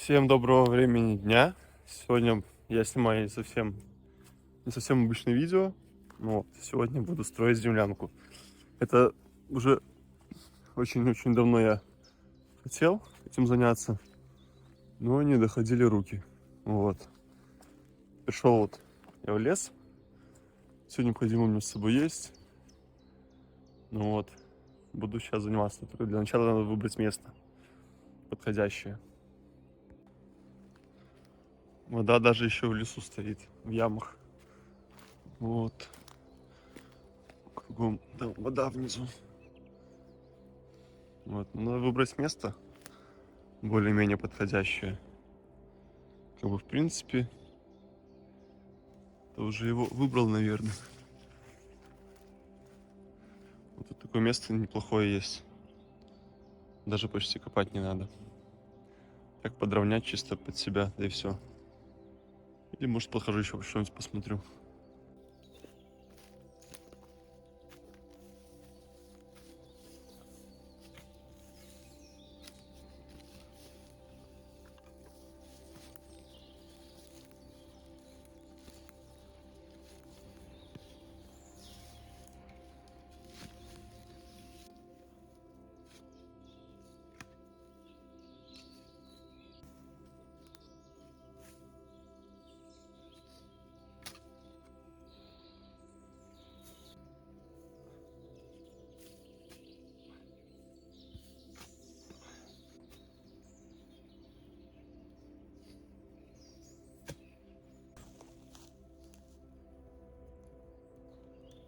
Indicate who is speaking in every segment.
Speaker 1: Всем доброго времени дня. Сегодня я снимаю не совсем обычное видео, но сегодня буду строить землянку. Это уже очень-очень давно я хотел этим заняться, но не доходили руки. Вот. Пришел я в лес. Все необходимое у меня с собой есть. Ну вот. Буду сейчас заниматься. Только для начала надо выбрать место подходящее. Вода даже еще в лесу стоит, в ямах. Вот. Кругом там вода внизу. Вот. Надо выбрать место более-менее подходящее. В принципе, ты уже его выбрал, наверное. Вот тут такое место неплохое есть. Даже почти копать не надо. Так подровнять чисто под себя, да и все. Или может подхожу еще что-нибудь посмотрю.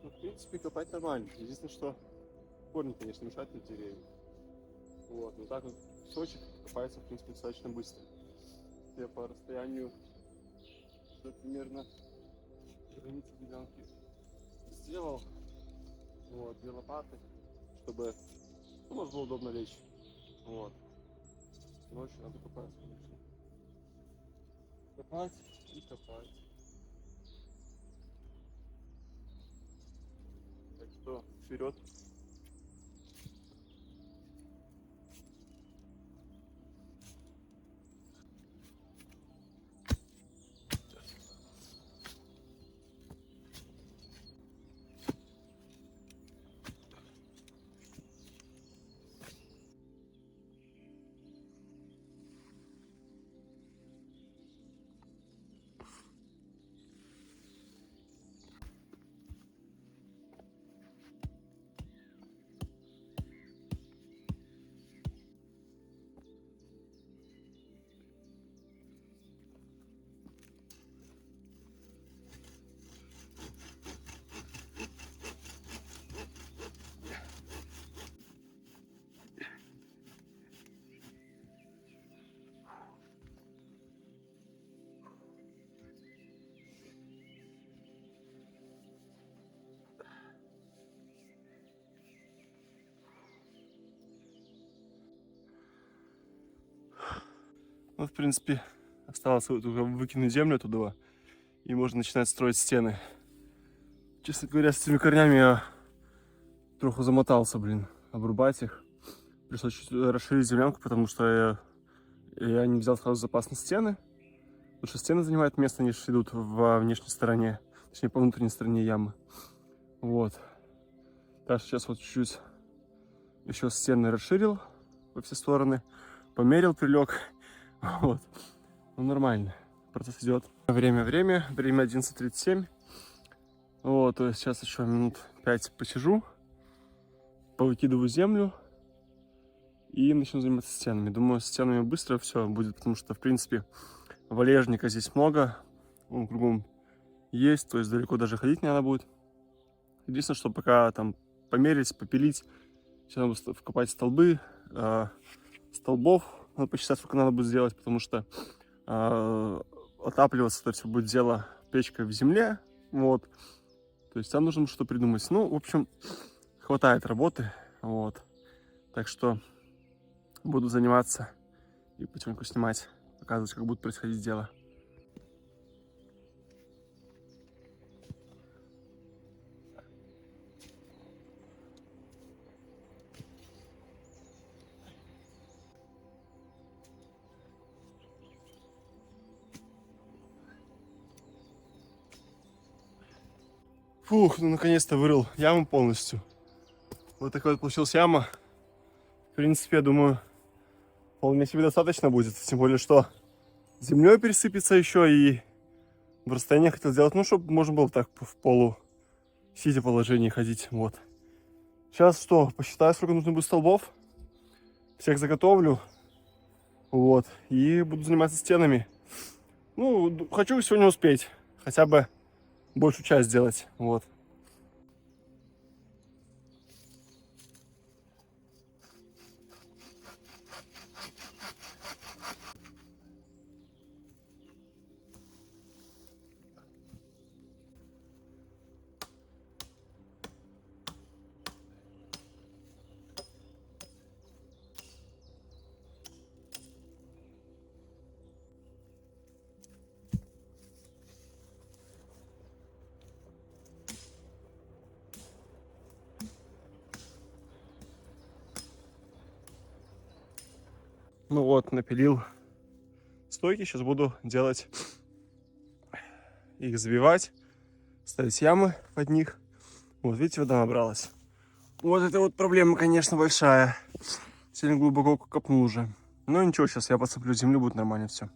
Speaker 1: Ну, в принципе, копать нормально. Единственное, что корни, конечно, мешают от деревьев. Вот, но так вот песочек копается, в принципе, достаточно быстро. Я по расстоянию примерно границы землянки сделал. Вот, две лопаты, чтобы можно было удобно лечь. Вот. Ночью надо копать, конечно. Копать и копать. Так что вперед. Ну, в принципе, осталось только выкинуть землю туда, и можно начинать строить стены. Честно говоря, с этими корнями я троху замотался, обрубать их. Пришлось чуть расширить землянку, потому что я не взял сразу запас на стены. Потому что стены занимают место, они же идут во внешней стороне, точнее по внутренней стороне ямы. Вот. Так что сейчас вот чуть-чуть еще стены расширил во все стороны, померил, прилег. Вот. Ну, нормально. Процесс идет. Время 11:37. Вот, то есть сейчас еще минут 5 посижу, повыкидываю землю и начну заниматься стенами. Думаю, с стенами быстро все будет, потому что, в принципе, валежника здесь много, он кругом есть, то есть далеко даже ходить не надо будет. Единственное, что пока там померить, попилить, сейчас надо вкопать столбы, столбов, надо посчитать, сколько надо будет сделать, потому что отапливаться это все будет дело печкой в земле, вот. То есть там нужно что-то придумать. Ну, в общем, хватает работы, вот. Так что буду заниматься и потихоньку снимать, показывать, как будет происходить дело. Фух, ну наконец-то вырыл яму полностью. Вот такая вот получилась яма. В принципе, я думаю, вполне себе достаточно будет. Тем более, что землей пересыпется еще, и в расстоянии хотел сделать, ну, чтобы можно было так в полу сидя положении ходить. Вот. Сейчас что, посчитаю, сколько нужно будет столбов. Всех заготовлю. Вот. И буду заниматься стенами. Ну, хочу сегодня успеть. Хотя бы большую часть сделать. Вот. Ну вот, напилил стойки. Сейчас буду делать их, забивать, ставить ямы под них. Вот, видите, вода набралась. Вот это вот проблема, конечно, большая. Сильно глубоко копнул уже. Но ничего, сейчас я посыплю землю, будет нормально все.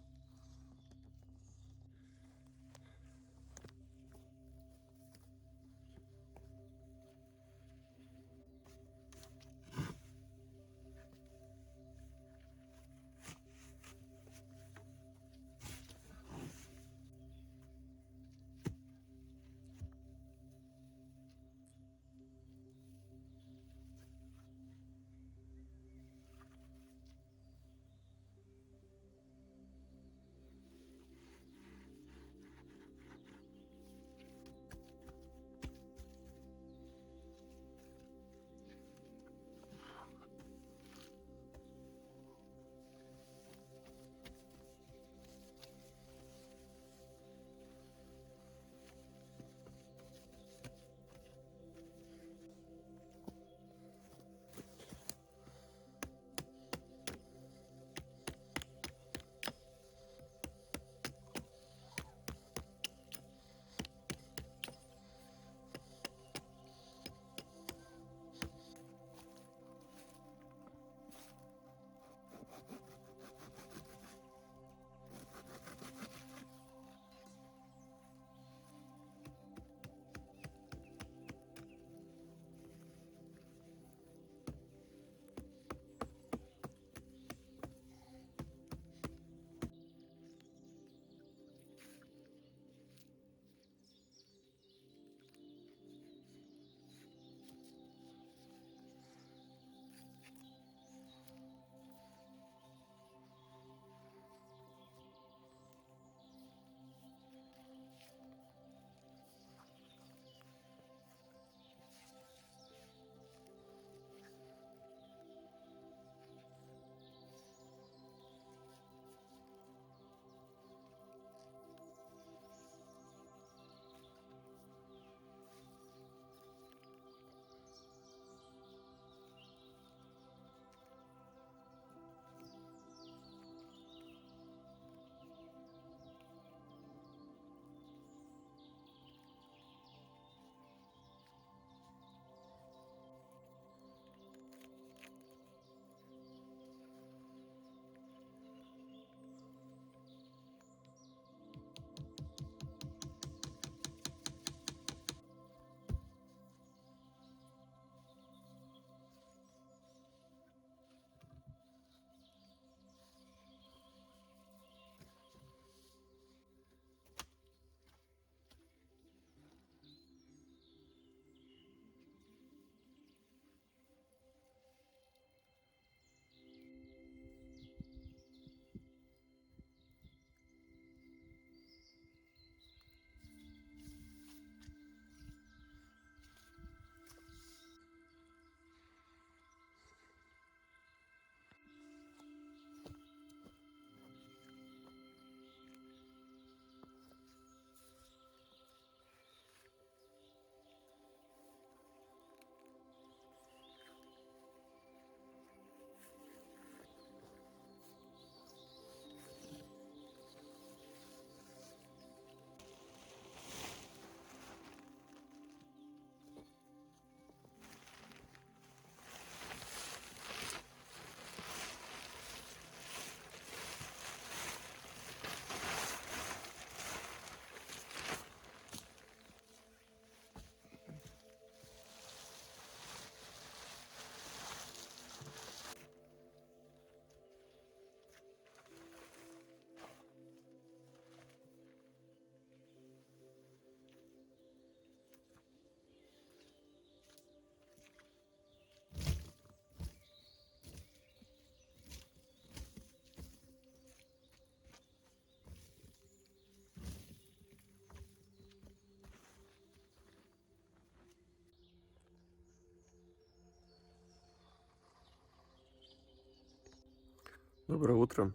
Speaker 1: Доброе утро.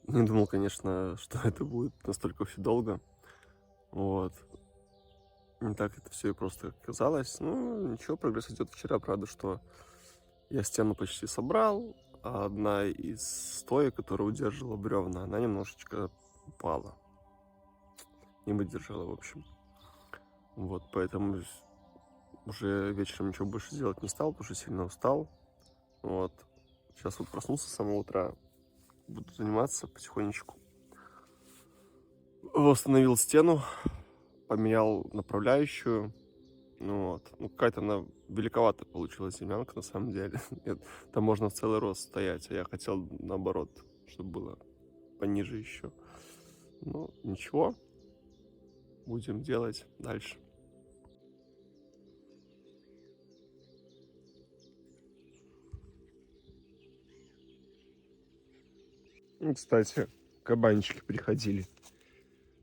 Speaker 1: Не думал, конечно, что это будет настолько все долго. Вот. Не так это все и просто казалось. Ну, ничего, прогресс идет. Вчера, правда, что я стену почти собрал, а одна из стоек, которая удерживала бревна, она немножечко упала. Не выдержала, в общем. Вот, поэтому уже вечером ничего больше делать не стал, потому что сильно устал. Вот. Сейчас вот проснулся с самого утра. Буду заниматься потихонечку. Восстановил стену, поменял направляющую. Ну вот. Ну, какая-то она великовато получилась землянка, на самом деле. Там можно в целый рост стоять, а я хотел наоборот, чтобы было пониже еще. Ну, ничего. Будем делать дальше. Ну, кстати, кабанчики приходили.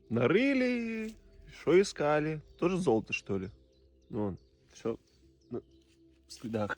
Speaker 1: Нарыли, что искали? Тоже золото, что ли? Ну, все в следах.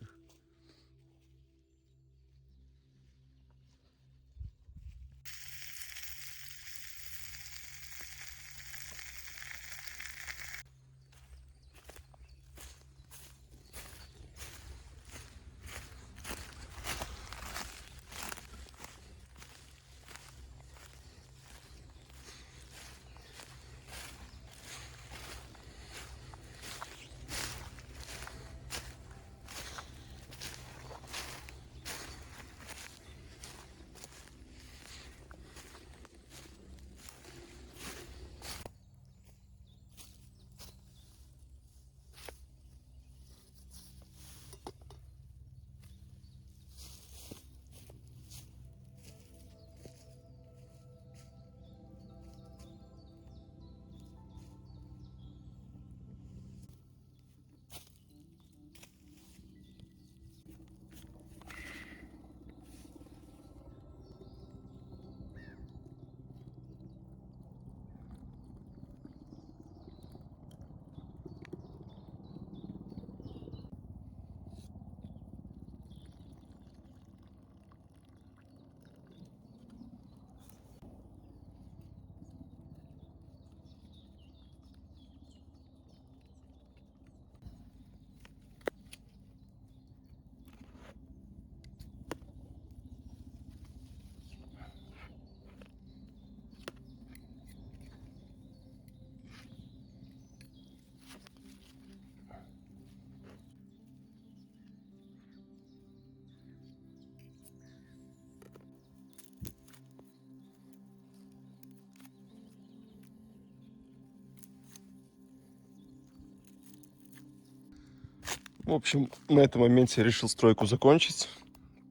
Speaker 1: В общем, на этом моменте я решил стройку закончить.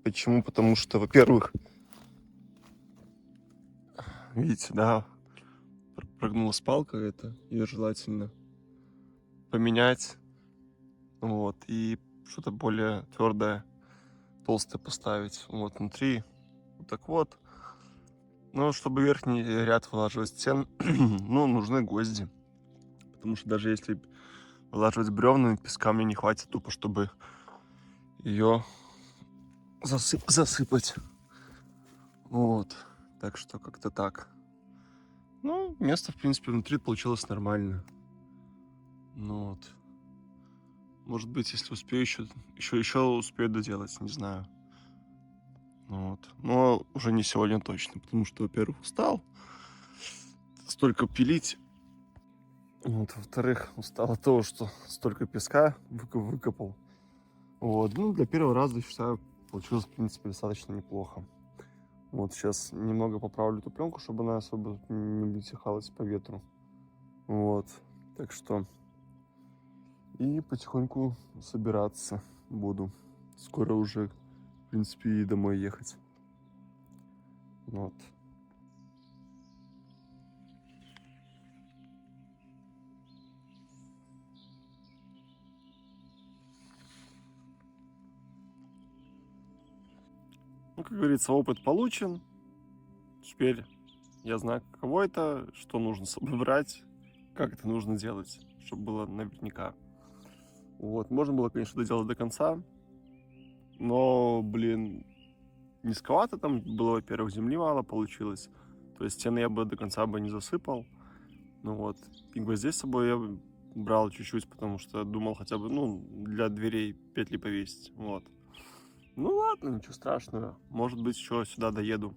Speaker 1: Почему? Потому что, во-первых, видите, да, прогнулась палка эта, ее желательно поменять, вот, и что-то более твердое, толстое поставить, вот, внутри, вот так вот. Но чтобы верхний ряд вылаживать стен, ну, нужны гвозди, потому что даже если вылаживать бревнами, песка мне не хватит тупо, чтобы ее засыпать, вот, так что как-то так. Ну, место, в принципе, внутри получилось нормально. Ну вот. Может быть, если успею еще успею доделать, не знаю. Ну вот. Но уже не сегодня точно, потому что, во-первых, устал столько пилить. Вот, во-вторых, устал от того, что столько песка выкопал. Вот. Ну, для первого раза, считаю, получилось, в принципе, достаточно неплохо. Вот сейчас немного поправлю эту пленку, чтобы она особо не высыхалась по ветру. Вот. Так что и потихоньку собираться буду. Скоро уже, в принципе, и домой ехать. Вот. Ну, как говорится, опыт получен. Теперь я знаю, каково это, что нужно с собой брать, как это нужно делать, чтобы было наверняка. Вот. Можно было, конечно, доделать до конца, но, блин, низковато там было, во-первых, земли мало получилось. То есть стены я бы до конца бы не засыпал. Ну вот. И гвоздей с собой я брал чуть-чуть, потому что думал хотя бы, ну, для дверей петли повесить. Вот. Ну ладно, ничего страшного. Может быть, еще сюда доеду,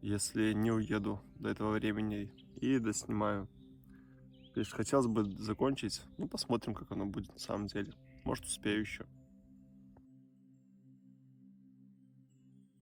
Speaker 1: если не уеду до этого времени, и доснимаю. Конечно, хотелось бы закончить. Ну, посмотрим, как оно будет на самом деле. Может, успею еще.